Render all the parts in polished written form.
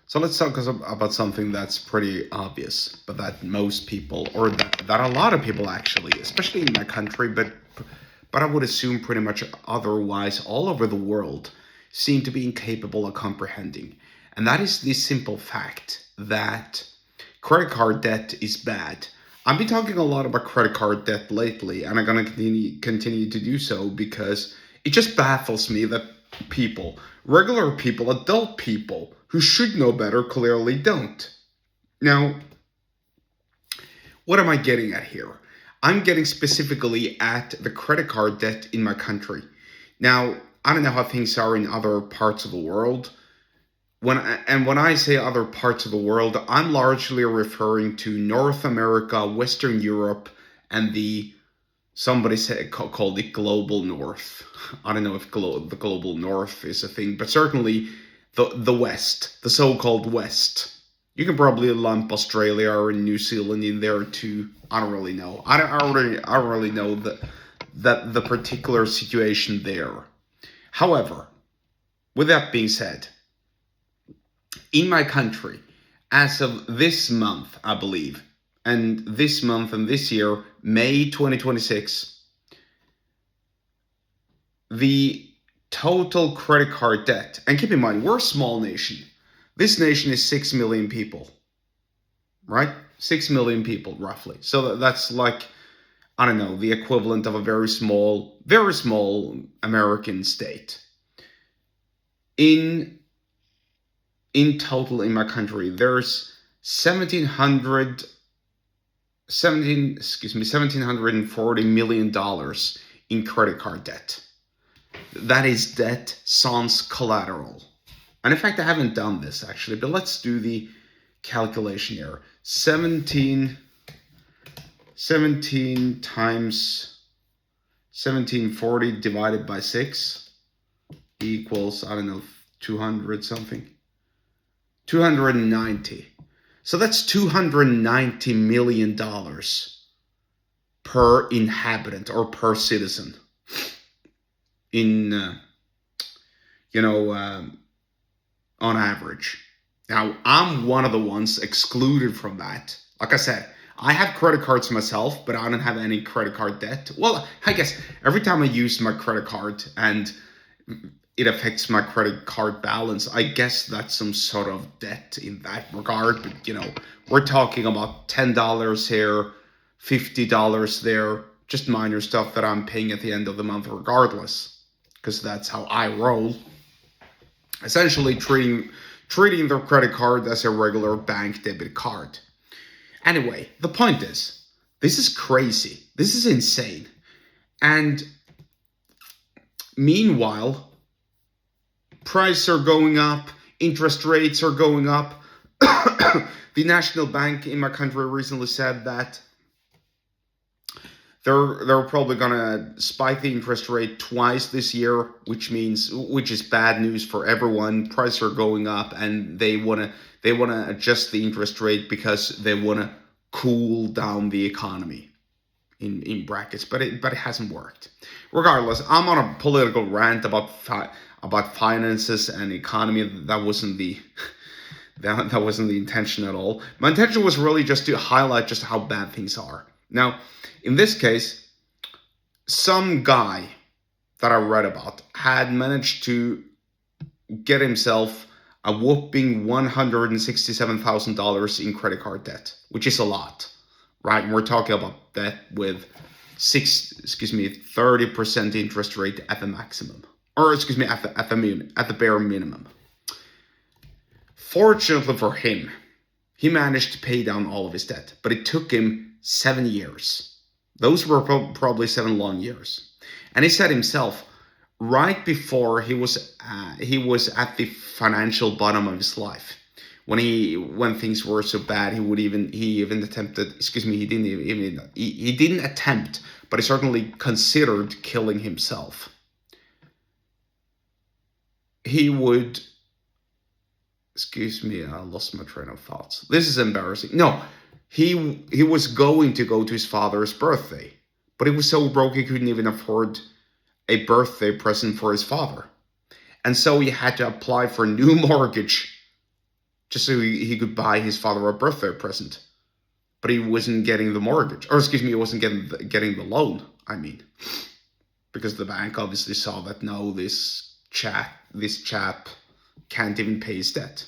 So let's talk about something that's pretty obvious, but that most people, or that a lot of people actually, especially in my country, but I would assume pretty much otherwise all over the world, seem to be incapable of comprehending. And that is the simple fact that credit card debt is bad. I've been talking a lot about credit card debt lately, and I'm gonna continue to do so because it just baffles me that people, regular people, adult people who should know better clearly don't. Now, what am I getting at here? I'm getting specifically at the credit card debt in my country. Now, I don't know how things are in other parts of the world. When I say other parts of the world, I'm largely referring to North America, Western Europe, and the somebody said called it global north. I don't know if the global north is a thing, but certainly the west, the so-called west. You can probably lump Australia or New Zealand in there too. I don't really know. I don't really know the particular situation there. However, with that being said, in my country, as of this month, I believe, and this month and this year, May 2026, the total credit card debt, and keep in mind, we're a small nation. This nation is 6 million people, right? 6 million people, roughly. So that's like, I don't know, the equivalent of a very small American state. In total in my country, there's 1740 million dollars in credit card debt. That is debt sans collateral. And in fact, I haven't done this actually, but let's do the calculation here. 17 times 1740 divided by 6 equals, I don't know, 200 something. 290. So that's $290 million per inhabitant or per citizen in, on average. Now, I'm one of the ones excluded from that. Like I said, I have credit cards myself, but I don't have any credit card debt. Well, I guess every time I use my credit card and it affects my credit card balance, I guess that's some sort of debt in that regard. But, we're talking about $10 here, $50 there, just minor stuff that I'm paying at the end of the month regardless, because that's how I roll. Essentially treating their credit card as a regular bank debit card. Anyway, the point is, this is crazy. This is insane. And meanwhile, prices are going up, interest rates are going up. The National Bank in my country recently said that they're probably gonna spike the interest rate twice this year, which is bad news for everyone. Prices are going up, and they wanna adjust the interest rate because they wanna cool down the economy, in brackets. But it hasn't worked. Regardless, I'm on a political rant about finances and economy. That wasn't the intention at all. My intention was really just to highlight just how bad things are. Now, in this case, some guy that I read about had managed to get himself a whopping $167,000 in credit card debt, which is a lot, right? And we're talking about debt with 30% interest rate at the maximum, or at the bare minimum. Fortunately for him, he managed to pay down all of his debt, but it took him 7 years. Those were probably 7 long years. And he said himself, right before he was at the financial bottom of his life, when things were so bad, he didn't attempt, but he certainly considered killing himself. He would, I lost my train of thoughts. This is embarrassing. No, he was going to go to his father's birthday, but he was so broke he couldn't even afford a birthday present for his father. And so he had to apply for a new mortgage just so he could buy his father a birthday present. But he wasn't getting the mortgage, or excuse me, he wasn't getting the loan. I mean, because the bank obviously saw that no, this chap can't even pay his debt.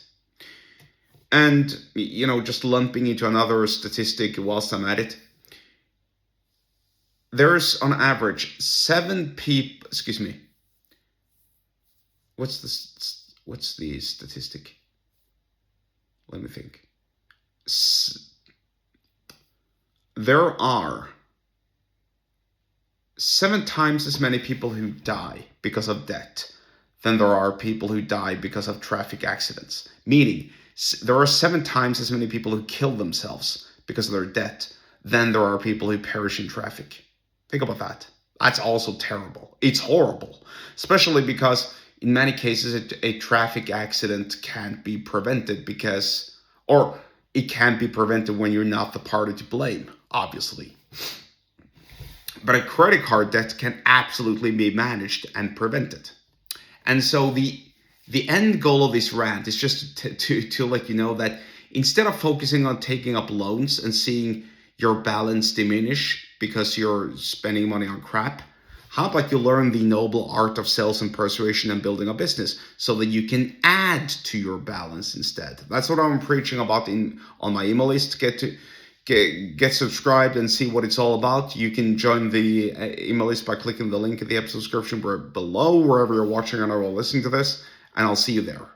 And just lumping into another statistic whilst I'm at it, there's on average 7 people. Excuse me. What's the statistic? Let me think. There are 7 times as many people who die because of debt than there are people who die because of traffic accidents. Meaning, there are 7 times as many people who kill themselves because of their debt than there are people who perish in traffic. Think about that. That's also terrible. It's horrible, especially because in many cases a traffic accident can't be prevented or it can't be prevented when you're not the party to blame, obviously. But a credit card debt can absolutely be managed and prevented. And so the end goal of this rant is just to let you know that instead of focusing on taking up loans and seeing your balance diminish because you're spending money on crap, how about you learn the noble art of sales and persuasion and building a business so that you can add to your balance instead? That's what I'm preaching about on my email list. Get subscribed and see what it's all about. You can join the email list by clicking the link in the episode description below, wherever you're watching or listening to this, and I'll see you there.